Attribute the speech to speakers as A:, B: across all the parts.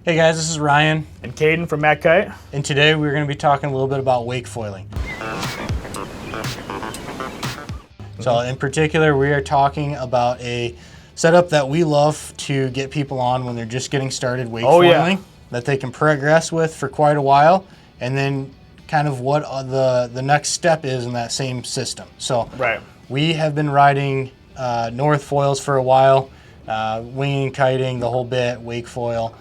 A: Hey guys, this is Ryan
B: and Caden from MACkite.
A: And today we're going to be talking a little bit about wakefoiling. So in particular, we are talking about a setup that we love to get people on when they're just getting started wakefoiling, that they can progress with for quite a while, and then kind of what the next step is in that same system. So we have been riding North foils for a while, winging, kiting, the whole bit, wakefoil.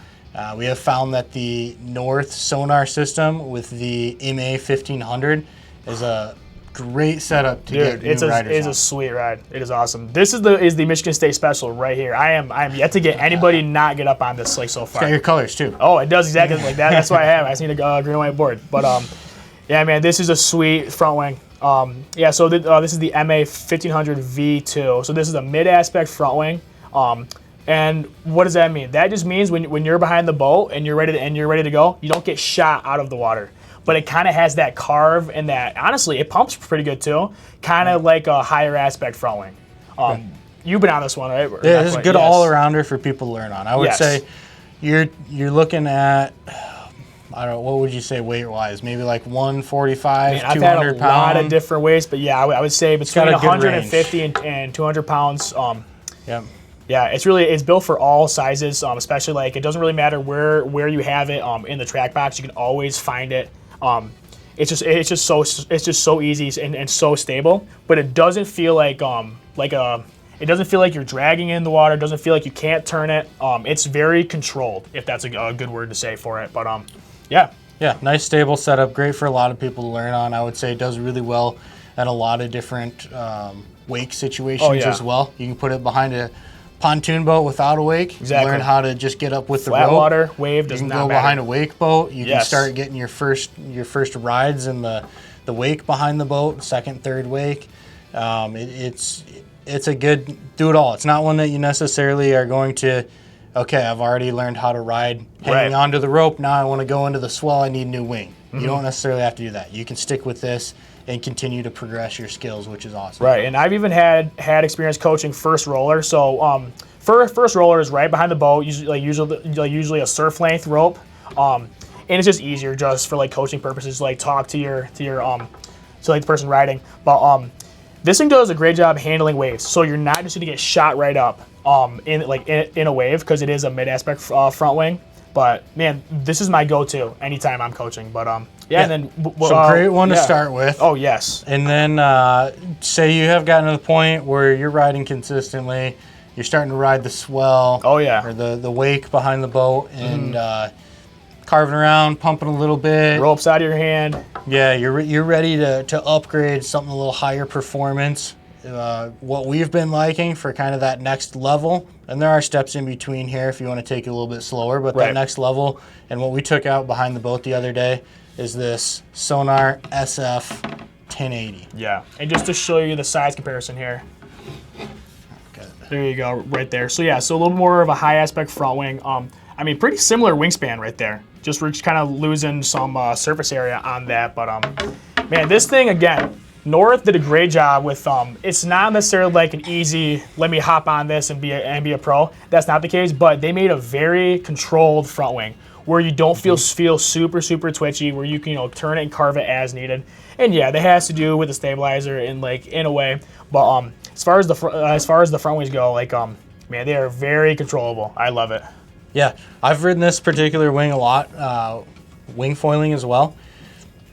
A: We have found that the North Sonar system with the MA1500 is a great setup to get new riders on.
B: It's a sweet ride. It is awesome. This is the Michigan State Special right here. I am yet to get anybody not get up on this like so far.
A: It's got your colors too.
B: Oh, it does exactly like that. That's why I have. I just need a green and white board. But yeah, man, this is a sweet front wing. Yeah, so this is the MA1500 V2. So this is a mid-aspect front wing. And what does that mean? That just means when you're behind the boat and you're ready to go, you don't get shot out of the water. But it kind of has that carve and that, honestly, it pumps pretty good too. Kind of like a higher aspect front wing. You've been on this one, right?
A: Yeah, this is a good all-arounder for people to learn on. I would say you're looking at, I don't know, what would you say weight-wise? Maybe like 145, 200 pounds? I've had a lot
B: of different weights, but yeah, I would say between 150 and 200 pounds. Yeah, it's built for all sizes, especially like it doesn't really matter where you have it in the track box. You can always find it. It's just so easy and so stable, but it doesn't feel like it doesn't feel like you're dragging in the water. It doesn't feel like you can't turn it. It's very controlled, if that's a good word to say for it. But yeah.
A: Yeah, nice stable setup. Great for a lot of people to learn on. I would say it does really well at a lot of different wake situations as well. You can put it behind a pontoon boat without a wake.
B: Exactly.
A: Learn how to just get up with the rope.
B: Flat water, wave does not matter.
A: You can go behind a wake boat. You can start getting your first rides in the wake behind the boat, second, third wake. It's a good do-it-all. It's not one that you necessarily are going to, okay, I've already learned how to ride hanging onto the rope. Now I want to go into the swell. I need a new wing. You don't necessarily have to do that. You can stick with this and continue to progress your skills, which is awesome. Right,
B: and I've even had experience coaching first roller. So first roller is right behind the boat, usually a surf length rope, and it's just easier just for like coaching purposes, like talk to the person riding. But this thing does a great job handling waves. So you're not just gonna get shot right up in a wave because it is a mid aspect front wing. But man, this is my go-to anytime I'm coaching. But and then
A: so great one to start with.
B: Oh yes.
A: And then say you have gotten to the point where you're riding consistently, you're starting to ride the swell.
B: Oh yeah.
A: Or the wake behind the boat and carving around, pumping a little bit.
B: Ropes out of your hand.
A: Yeah, you're ready to upgrade something a little higher performance. What we've been liking for kind of that next level, and there are steps in between here if you want to take it a little bit slower, but that next level, and what we took out behind the boat the other day is this Sonar SF1080.
B: Yeah, and just to show you the size comparison here. There you go, right there. So yeah, so a little more of a high aspect front wing. I mean, pretty similar wingspan right there. We're just kind of losing some surface area on that, but man, this thing again, North did a great job with it's not necessarily like an easy, let me hop on this and be a pro. That's not the case, but they made a very controlled front wing where you don't feel super twitchy, where you can turn it and carve it as needed. And yeah, that has to do with the stabilizer in a way. But as far as the front wings go, man, they are very controllable. I love it.
A: Yeah, I've ridden this particular wing a lot, wing foiling as well.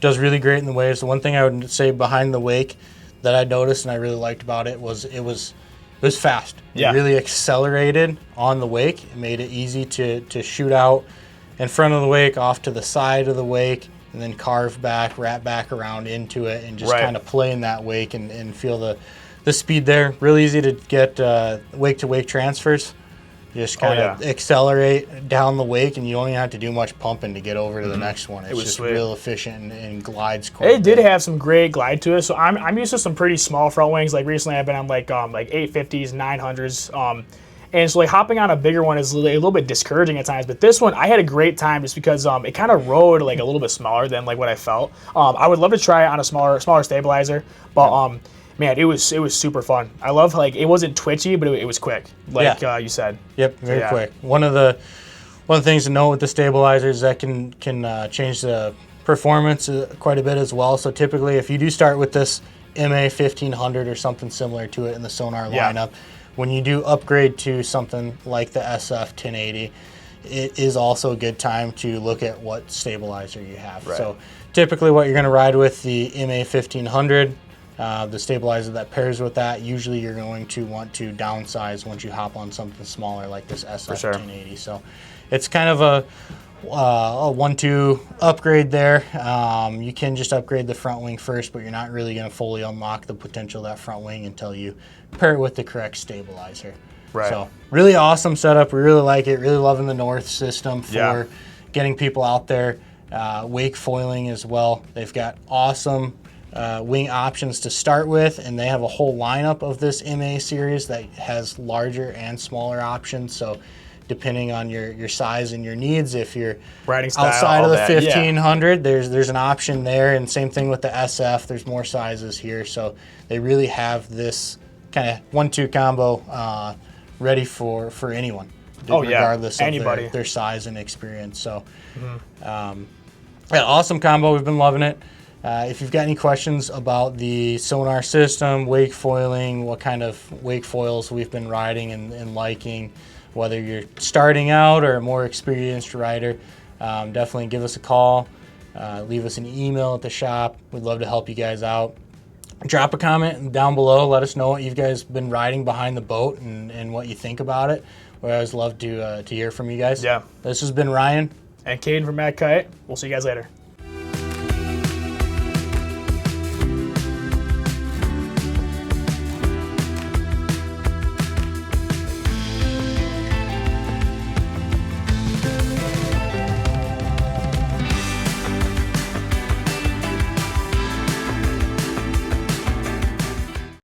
A: Does really great in the waves. The one thing I would say behind the wake that I noticed and I really liked about it was it was fast.
B: Yeah.
A: It really accelerated on the wake. It made it easy to shoot out in front of the wake, off to the side of the wake, and then carve back, wrap back around into it, and just kind of play in that wake and feel the speed there. Really easy to get wake-to-wake transfers. You just kind of accelerate down the wake, and you don't even have to do much pumping to get over to the next one. It's just real efficient and glides quite.
B: It did have some great glide to it. So I'm used to some pretty small front wings. Like recently, I've been on like 850s, 900s, and so hopping on a bigger one is a little bit discouraging at times. But this one, I had a great time just because it kind of rode a little bit smaller than what I felt. I would love to try it on a smaller stabilizer, but man, it was super fun. I love it wasn't twitchy, but it was quick, you said.
A: Yep, very quick. One of the one of the things to note with the stabilizers that can change the performance quite a bit as well. So typically, if you do start with this MA1500 or something similar to it in the Sonar lineup, when you do upgrade to something like the SF1080, it is also a good time to look at what stabilizer you have.
B: Right.
A: So typically what you're going to ride with the MA1500, the stabilizer that pairs with that, usually you're going to want to downsize once you hop on something smaller like this SF1080. So it's kind of a 1-2 upgrade there. You can just upgrade the front wing first, but you're not really going to fully unlock the potential of that front wing until you pair it with the correct stabilizer.
B: Right.
A: So really awesome setup. We really like it. Really loving the North system for getting people out there. Wakefoiling as well. They've got awesome wing options to start with, and they have a whole lineup of this MA series that has larger and smaller options. So depending on your size and your needs, if you're
B: riding style,
A: outside of the
B: that,
A: 1500, there's an option there, and same thing with the SF. There's more sizes here, so they really have this kind of 1-2 combo ready for anyone, regardless of their size and experience. So, awesome combo. We've been loving it. If you've got any questions about the Sonar system, wakefoiling, what kind of wakefoils we've been riding and liking, whether you're starting out or a more experienced rider, definitely give us a call. Leave us an email at the shop. We'd love to help you guys out. Drop a comment down below. Let us know what you guys been riding behind the boat and what you think about it. We always love to hear from you guys.
B: Yeah.
A: This has been Ryan.
B: And Caden from MACkite. We'll see you guys later.